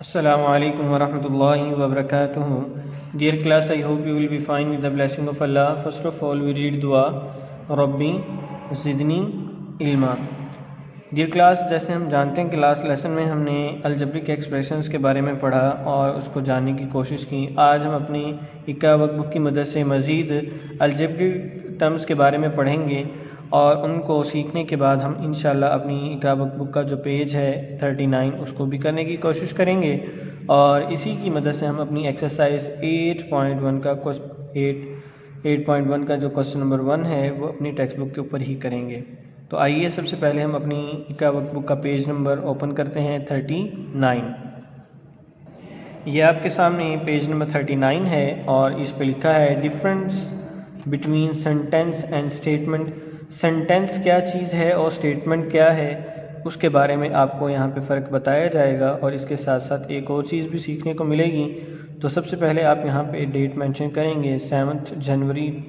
Assalamu alaikum wa rahmatullahi wa barakatuh. Dear class, I hope you will be fine with the blessing of Allah. First of all, we read dua Rabbi Zidni ilma. Dear class, जैसे हम जानते हैं कि last lesson में हमने algebraic expressions के बारे में पढ़ा और उसको जानने की कोशिश की। आज हम अपनी इक्का वर्कबुक की मदद से मज़ीद अलजब्रिक टर्म्स के बारे में पढ़ेंगे और उनको सीखने के बाद हम इंशाल्लाह अपनी इक्रा वर्कबुक का जो पेज है 39 उसको भी करने की कोशिश करेंगे और इसी की मदद से हम अपनी एक्सरसाइज 8.1 का जो क्वेश्चन नंबर 1 है वो अपनी टेक्स्ट बुक के ऊपर ही करेंगे। तो आइए सबसे पहले हम अपनी इक्रा वर्कबुक का पेज नंबर ओपन करते हैं 39। ये आपके सामने पेज नंबर 39 है और इस पे लिखा है difference between sentence and statement. Sentence क्या चीज़ है और स्टेटमेंट क्या है उसके बारे में आपको यहाँ पे फ़र्क बताया जाएगा और इसके साथ साथ एक और चीज़ भी सीखने को मिलेगी। तो सबसे पहले आप यहाँ पे डेट मेंशन करेंगे 7 जनवरी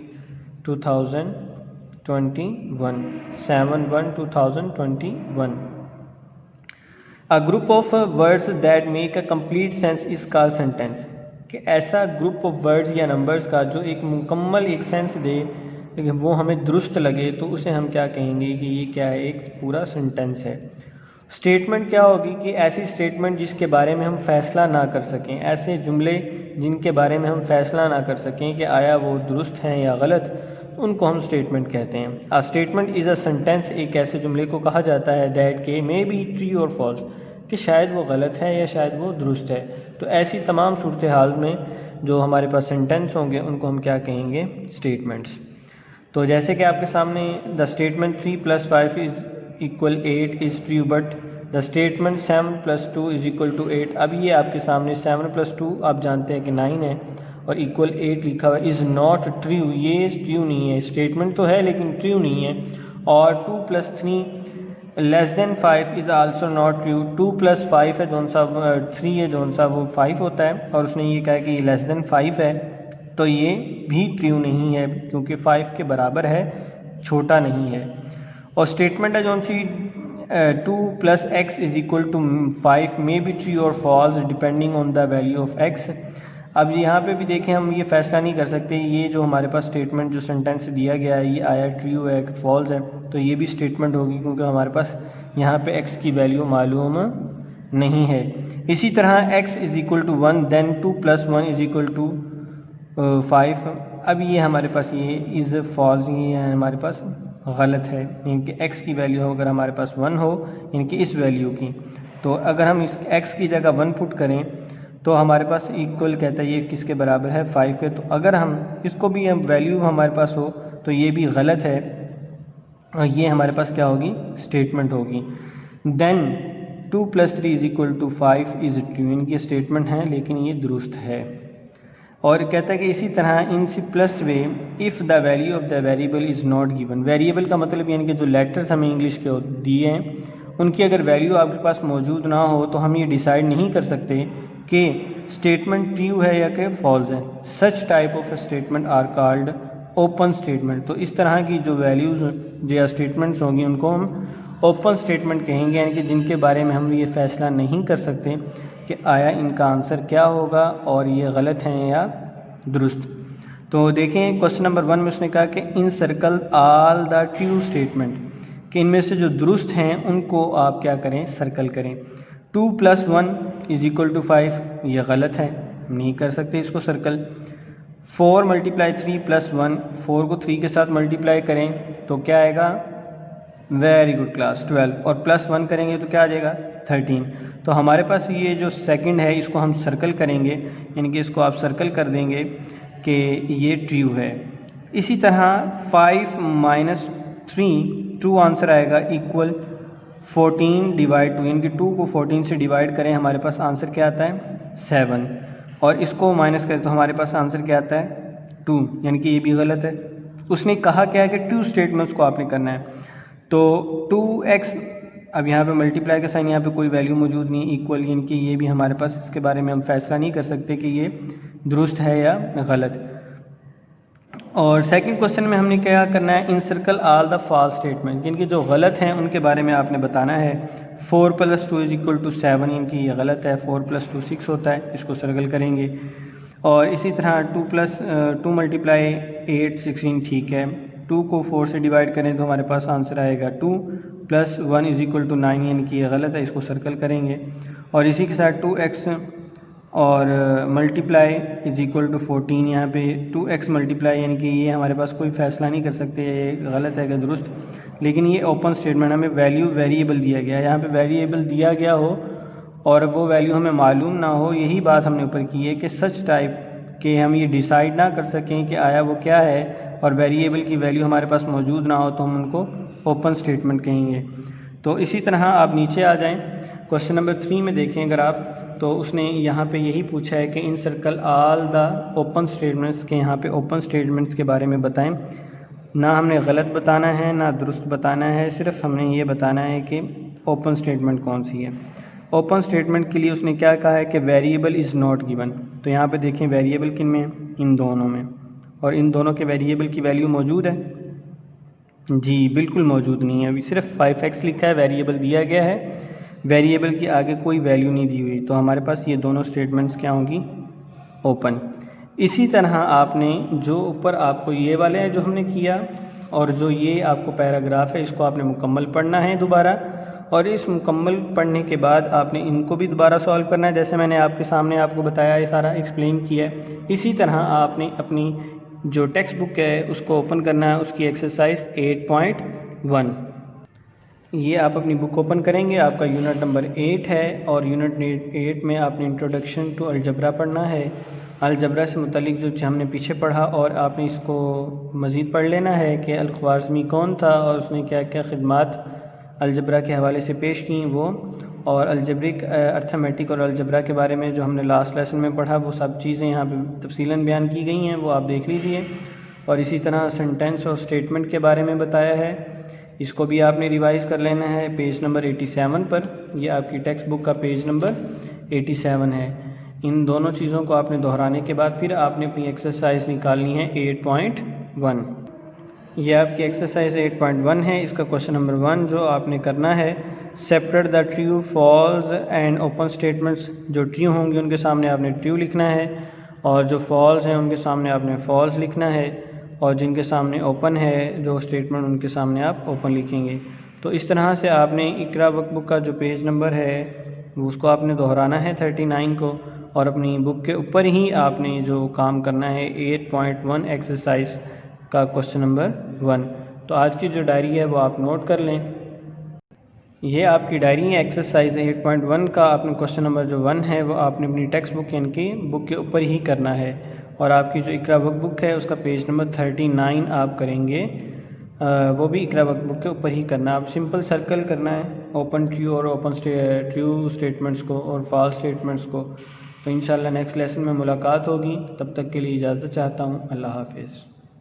2021 7/1/2021। A group of words that make a complete sense is called sentence. कि ऐसा ग्रुप ऑफ वर्ड्स या नंबर्स का जो एक मुकम्मल एक सेंस दे लेकिन वो हमें दुरुस्त लगे तो उसे हम क्या कहेंगे कि ये क्या है, एक पूरा सेंटेंस है। स्टेटमेंट क्या होगी कि ऐसी स्टेटमेंट जिसके बारे में हम फैसला ना कर सकें, ऐसे जुमले जिनके बारे में हम फैसला ना कर सकें कि आया वो दुरुस्त हैं या गलत, उनको हम स्टेटमेंट कहते हैं। A statement is a sentence, एक ऐसे जुमले को कहा जाता है दैट के मे बी ट्रू और फॉल्स, कि शायद वो गलत है या शायद वो दुरुस्त है। तो ऐसी तमाम सूरत हाल में जो हमारे पास सेंटेंस होंगे उनको हम क्या कहेंगे, स्टेटमेंट्स। तो जैसे कि आपके सामने the statement 3 + 5 is equal 8 is true but the statement 7 + 2 is equal to 8। अब ये आपके सामने 7 + 2 आप जानते हैं कि 9 है और इक्वल 8 लिखा हुआ इज़ नॉट ट्रू, ये ट्रू नहीं है। स्टेटमेंट तो है लेकिन ट्रू नहीं है। और 2 + 3 << 5 इज़ आल्सो नॉट ट्रू। 2 + 5 है जौन सा 3 है जौन सा वो 5 होता है और उसने ये कहा कि <<5 है, तो ये भी ट्रू नहीं है क्योंकि 5 के बराबर है, छोटा नहीं है। और स्टेटमेंट है जौन सी 2 + x is equal to 5 may be true और false depending on the value of x। अब यहाँ पे भी देखें, हम ये फैसला नहीं कर सकते ये जो हमारे पास स्टेटमेंट जो सेंटेंस दिया गया है ये आया ट्रू है कि फॉल्स है, तो ये भी स्टेटमेंट होगी क्योंकि हमारे पास यहाँ पे x की वैल्यू मालूम नहीं है। इसी तरह x is equal to 1 then 2 + 1 is equal to 5। अब ये हमारे पास ये इज़ फॉल्स, ये हमारे पास गलत है, यानी कि x की वैल्यू अगर हमारे पास 1 हो यानी कि इस वैल्यू की, तो अगर हम इस x की जगह 1 पुट करें तो हमारे पास इक्वल कहता है ये किसके बराबर है, 5 के। तो अगर हम इसको भी हम वैल्यू हमारे पास हो तो ये भी गलत है और ये हमारे पास क्या होगी, स्टेटमेंट होगी। Then 2 + 3 is equal to 5 is true, इनकी स्टेटमेंट है लेकिन ये दुरुस्त है। और कहता है कि इसी तरह in simplest way if the value of the variable is not given. Variable का मतलब यानी कि जो लेटर्स हमें इंग्लिश के दिए हैं उनकी अगर वैल्यू आपके पास मौजूद ना हो तो हम ये डिसाइड नहीं कर सकते कि स्टेटमेंट ट्रू है या कि फॉल्स है। Such type of statement are called open statement. तो इस तरह की जो वैल्यूज़ या स्टेटमेंट्स होंगी उनको हम ओपन स्टेटमेंट कहेंगे, यानी कि जिनके बारे में हम ये फैसला नहीं कर सकते कि आया इनका आंसर क्या होगा और ये गलत हैं या दुरुस्त। तो देखें क्वेश्चन नंबर 1 में उसने कहा कि encircle all the true statement, कि इनमें से जो दुरुस्त हैं उनको आप क्या करें, सर्कल करें। 2 + 1 इज़ इक्वल टू 5, ये गलत है, हम नहीं कर सकते इसको सर्कल। 4 × 3 + 1, 4 को 3 के साथ मल्टीप्लाई करें तो क्या आएगा, वेरी गुड क्लास 12, और +1 करेंगे तो क्या आ जाएगा 13। तो हमारे पास ये जो सेकंड है इसको हम सर्कल करेंगे, यानी कि इसको आप सर्कल कर देंगे कि ये ट्रू है। इसी तरह 5 - 3 ट्रू आंसर आएगा इक्वल 14/2, यानी कि 2 को 14 से डिवाइड करें हमारे पास आंसर क्या आता है 7, और इसको माइनस करें तो हमारे पास आंसर क्या आता है 2, यानी कि ये भी गलत है। उसने कहा क्या है कि ट्रू स्टेटमेंट्स को आपने करना है। तो 2x, अब यहाँ पे मल्टीप्लाई का साइन, यहाँ पे कोई वैल्यू मौजूद नहीं, इक्वल, यानी कि ये भी हमारे पास इसके बारे में हम फैसला नहीं कर सकते कि ये दुरुस्त है या गलत। और सेकंड क्वेश्चन में हमने क्या करना है, encircle all the false statement, यानी कि जो गलत हैं उनके बारे में आपने बताना है। 4 + 2 = 7, इनकी ये गलत है, 4 + 2 6 होता है, इसको सर्कल करेंगे। और इसी तरह 2 × 8 16 ठीक है। 2 को 4 से डिवाइड करें तो हमारे पास आंसर आएगा 2 + 1 = 9, यानी कि ये गलत है, इसको सर्कल करेंगे। और इसी के साथ 2x और मल्टीप्लाई = 14, यहाँ पे 2x मल्टीप्लाई यानी कि ये हमारे पास कोई फ़ैसला नहीं कर सकते ये गलत है कि दुरुस्त, लेकिन ये ओपन स्टेटमेंट हमें वैल्यू वेरिएबल दिया गया है, यहाँ पे वेरिएबल दिया गया हो और वो वैल्यू हमें मालूम ना हो, यही बात हमने ऊपर की है कि सच टाइप के हम ये डिसाइड ना कर सकें कि आया वो क्या है और वेरिएबल की वैल्यू हमारे पास मौजूद ना हो तो हम उनको ओपन स्टेटमेंट कहेंगे। तो इसी तरह आप नीचे आ जाएं, क्वेश्चन नंबर 3 में देखें अगर आप, तो उसने यहाँ पे यही पूछा है कि encircle all the open statements के, यहाँ पे ओपन स्टेटमेंट्स के बारे में बताएं। ना हमने गलत बताना है ना दुरुस्त बताना है, सिर्फ हमने ये बताना है कि ओपन स्टेटमेंट कौन सी है। ओपन स्टेटमेंट के लिए उसने क्या कहा है कि वेरिएबल इज़ नॉट गिवन। तो यहाँ पे देखें वेरिएबल किन में है, इन दोनों में, और इन दोनों के वेरिएबल की वैल्यू मौजूद है जी, बिल्कुल मौजूद नहीं है। अभी सिर्फ 5x लिखा है, वेरिएबल दिया गया है, वेरिएबल की आगे कोई वैल्यू नहीं दी हुई, तो हमारे पास ये दोनों स्टेटमेंट्स क्या होंगी, ओपन। इसी तरह आपने जो ऊपर आपको ये वाले हैं जो हमने किया, और जो ये आपको पैराग्राफ है इसको आपने मुकम्मल पढ़ना है दोबारा, और इस मुकम्मल पढ़ने के बाद आपने इनको भी दोबारा सॉल्व करना है, जैसे मैंने आपके सामने आपको बताया, ये सारा एक्सप्लेन किया है। इसी तरह आपने अपनी जो टेक्स्ट बुक है उसको ओपन करना है, उसकी एक्सरसाइज 8.1, ये आप अपनी बुक ओपन करेंगे, आपका यूनिट नंबर 8 है, और यूनिट 8 में आपने इंट्रोडक्शन टू अलजबरा पढ़ना है। अलजबरा से मुतल्लिक जो हमने पीछे पढ़ा, और आपने इसको मज़ीद पढ़ लेना है कि अल-ख्वारिज़मी कौन था और उसने क्या क्या खिदमात अलजबरा के हवाले से पेश की वो, और अलजब्रिक अर्थमेटिक और अलजबरा के बारे में जो हमने लास्ट लेसन में पढ़ा वो सब चीज़ें यहाँ पे तफसीलन बयान की गई हैं, वो आप देख लीजिए। और इसी तरह सेंटेंस और स्टेटमेंट के बारे में बताया है, इसको भी आपने रिवाइज़ कर लेना है पेज नंबर 87 पर, ये आपकी टेक्स्ट बुक का पेज नंबर 87 है। इन दोनों चीज़ों को आपने दोहराने के बाद फिर आपने अपनी एक्सरसाइज निकालनी है 8.1। ये आपकी एक्सरसाइज 8.1 है, इसका क्वेश्चन नंबर 1 जो आपने करना है, separate the true, false and open statements. जो ट्रू होंगे उनके सामने आपने ट्रू लिखना है, और जो फॉल्स हैं उनके सामने आपने फॉल्स लिखना है, और जिनके सामने ओपन है जो स्टेटमेंट उनके सामने आप ओपन लिखेंगे। तो इस तरह से आपने इकरा वर्कबुक का जो पेज नंबर है उसको आपने दोहराना है 39 को, और अपनी बुक के ऊपर ही आपने जो काम करना है 8.1 एक्सरसाइज का क्वेश्चन नंबर 1। तो आज की जो डायरी है वो आप नोट कर लें, ये आपकी डायरी है एक्सरसाइज 8.1 का। आपने क्वेश्चन नंबर जो 1 है वो आपने अपनी टेक्स्ट बुक यानी कि बुक के ऊपर ही करना है, और आपकी जो इकरा वर्कबुक है उसका पेज नंबर 39 आप करेंगे, वो भी इकरा वर्कबुक के ऊपर ही करना है। आप सिंपल सर्कल करना है ओपन ट्रू और ओपन ट्रू स्टेटमेंट्स को और फॉल्स स्टेटमेंट्स को। तो इंशाल्लाह नेक्स्ट लेसन में मुलाकात होगी, तब तक के लिए इजाज़त चाहता हूँ। अल्लाह हाफिज़।